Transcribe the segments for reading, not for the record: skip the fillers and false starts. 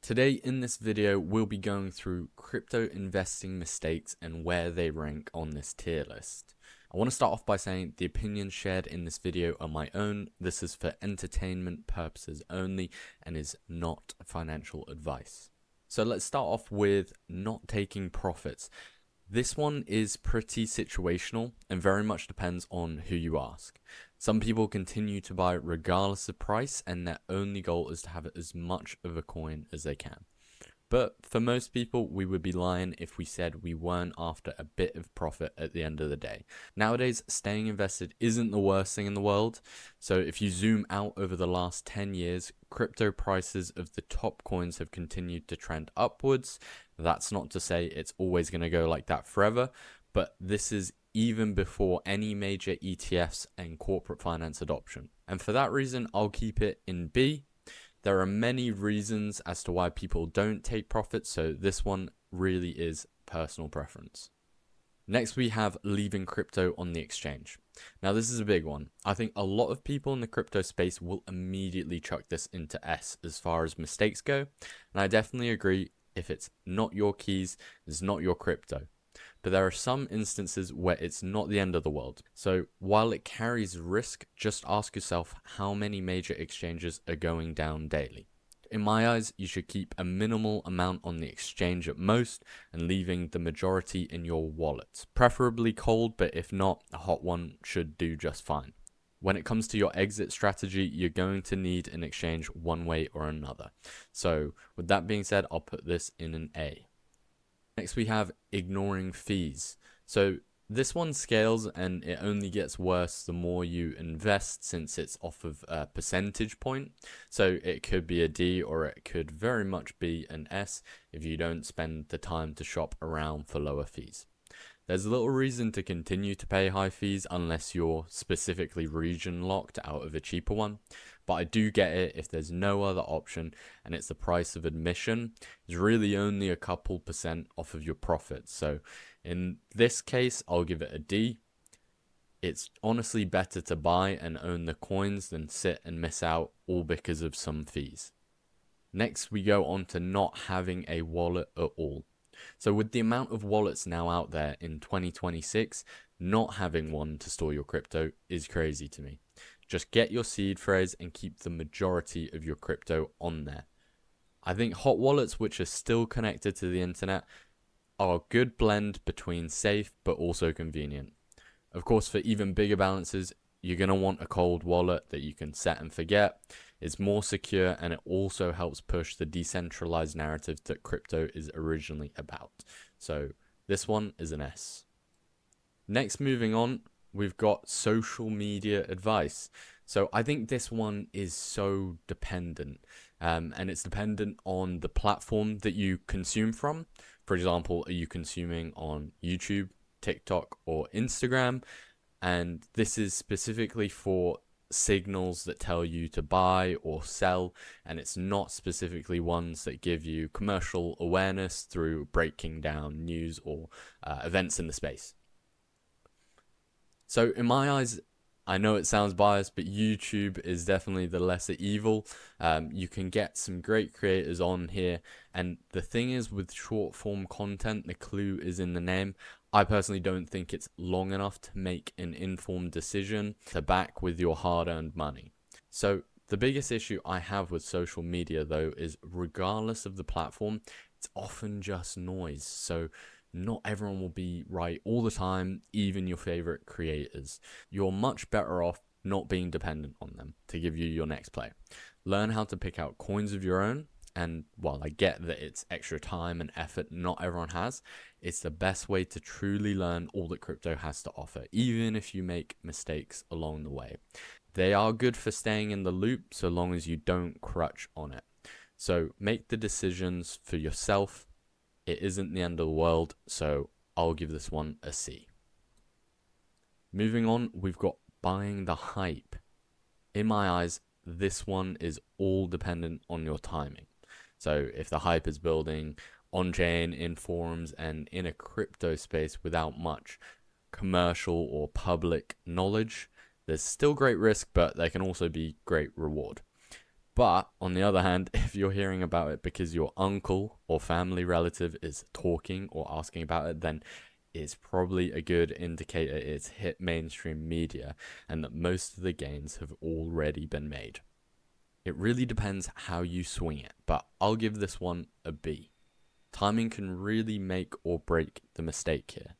Today in this video, we'll be going through crypto investing mistakes and where they rank on this tier list. I want to start off by saying the opinions shared in this video are my own. This is for entertainment purposes only and is not financial advice. So let's start off with not taking profits. This one is pretty situational and very much depends on who you ask. Some people continue to buy regardless of price and their only goal is to have as much of a coin as they can. But for most people, we would be lying if we said we weren't after a bit of profit at the end of the day. Nowadays, staying invested isn't the worst thing in the world. So if you zoom out over the last 10 years, crypto prices of the top coins have continued to trend upwards. That's not to say it's always going to go like that forever, but this is even before any major ETFs and corporate finance adoption. And for that reason, I'll keep it in B. There are many reasons as to why people don't take profits, so this one really is personal preference. Next, we have leaving crypto on the exchange. Now, this is a big one. I think a lot of people in the crypto space will immediately chuck this into S as far as mistakes go, and I definitely agree if it's not your keys, it's not your crypto. But there are some instances where it's not the end of the world. So while it carries risk, just ask yourself how many major exchanges are going down daily. In my eyes, you should keep a minimal amount on the exchange at most and leaving the majority in your wallet. Preferably cold, but if not, a hot one should do just fine. When it comes to your exit strategy, you're going to need an exchange one way or another. So with that being said, I'll put this in an A. Next, we have ignoring fees. So this one scales and it only gets worse the more you invest since it's off of a percentage point. So it could be a D or it could very much be an S if you don't spend the time to shop around for lower fees. There's little reason to continue to pay high fees unless you're specifically region locked out of a cheaper one. But I do get it if there's no other option and it's the price of admission. It's really only a couple % off of your profits. So in this case, I'll give it a D. It's honestly better to buy and own the coins than sit and miss out all because of some fees. Next, we go on to not having a wallet at all. So with the amount of wallets now out there in 2026, not having one to store your crypto is crazy to me. Just get your seed phrase and keep the majority of your crypto on there. I think hot wallets, which are still connected to the internet, are a good blend between safe but also convenient. Of course, for even bigger balances, you're going to want a cold wallet that you can set and forget. It's more secure and it also helps push the decentralized narrative that crypto is originally about. So this one is an S. Next, moving on, we've got social media advice. So I think this one is so dependent and it's dependent on the platform that you consume from. For example, are you consuming on YouTube, TikTok, or Instagram? And this is specifically for signals that tell you to buy or sell, and it's not specifically ones that give you commercial awareness through breaking down news or events in the space. So in my eyes, I know it sounds biased, but YouTube is definitely the lesser evil. You can get some great creators on here, and the thing is with short form content, the clue is in the name. I personally don't think it's long enough to make an informed decision to back with your hard-earned money. So the biggest issue I have with social media though is regardless of the platform, it's often just noise. So not everyone will be right all the time, even your favorite creators. You're much better off not being dependent on them to give you your next play. Learn how to pick out coins of your own. And while I get that it's extra time and effort not everyone has, it's the best way to truly learn all that crypto has to offer, even if you make mistakes along the way. They are good for staying in the loop so long as you don't crutch on it. So make the decisions for yourself. It isn't the end of the world, so I'll give this one a C. Moving on, we've got buying the hype. In my eyes, this one is all dependent on your timing. So if the hype is building on-chain, in forums, and in a crypto space without much commercial or public knowledge, there's still great risk, but there can also be great reward. But on the other hand, if you're hearing about it because your uncle or family relative is talking or asking about it, then it's probably a good indicator it's hit mainstream media and that most of the gains have already been made. It really depends how you swing it, but I'll give this one a B. Timing can really make or break the mistake here.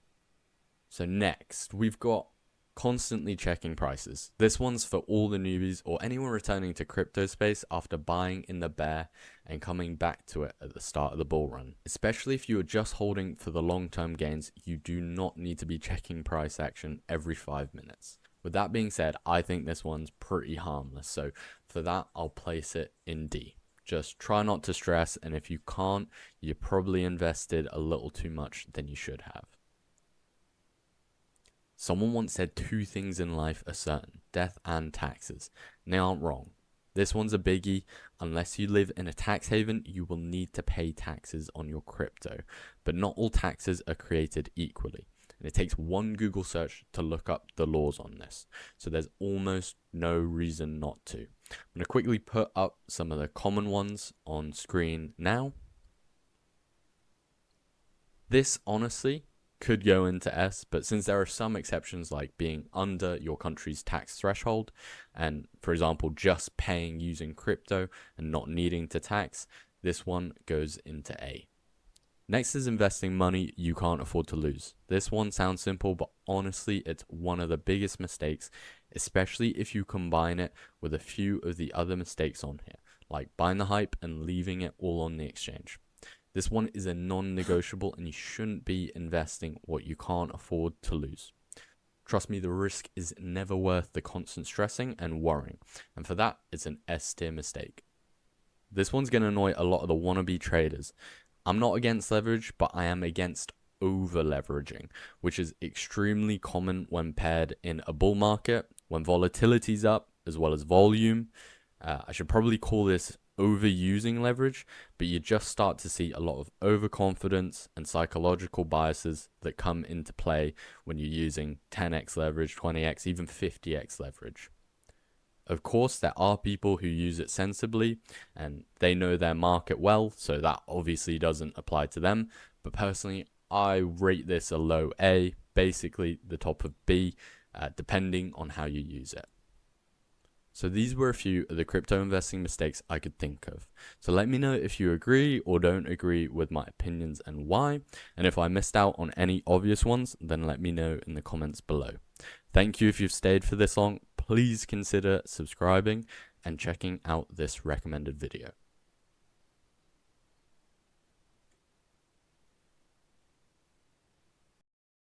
So next, we've got constantly checking prices. This one's for all the newbies or anyone returning to crypto space after buying in the bear and coming back to it at the start of the bull run. Especially if you are just holding for the long-term gains, you do not need to be checking price action every 5 minutes. With that being said, I think this one's pretty harmless, so for that I'll place it in D. Just try not to stress, and if you can't, you probably invested a little too much than you should have. Someone once said 2 things in life are certain, death and taxes. And they aren't wrong. This one's a biggie. Unless you live in a tax haven, you will need to pay taxes on your crypto. But not all taxes are created equally. And it takes one Google search to look up the laws on this. So there's almost no reason not to. I'm going to quickly put up some of the common ones on screen now. This honestly could go into S, but since there are some exceptions like being under your country's tax threshold and, for example, just paying using crypto and not needing to tax, this one goes into A. Next is investing money you can't afford to lose. This one sounds simple, but honestly, it's one of the biggest mistakes, especially if you combine it with a few of the other mistakes on here, like buying the hype and leaving it all on the exchange. This one is a non-negotiable and you shouldn't be investing what you can't afford to lose. Trust me, the risk is never worth the constant stressing and worrying, and for that, it's an S tier mistake. This one's going to annoy a lot of the wannabe traders. I'm not against leverage, but I am against over leveraging, which is extremely common when paired in a bull market, when volatility's up, as well as volume. I should probably call this overusing leverage, but you just start to see a lot of overconfidence and psychological biases that come into play when you're using 10x leverage, 20x, even 50x leverage. Of course, there are people who use it sensibly and they know their market well, so that obviously doesn't apply to them. But personally, I rate this a low A, basically the top of B, depending on how you use it. So these were a few of the crypto investing mistakes I could think of. So let me know if you agree or don't agree with my opinions and why. And if I missed out on any obvious ones, then let me know in the comments below. Thank you if you've stayed for this long. Please consider subscribing and checking out this recommended video.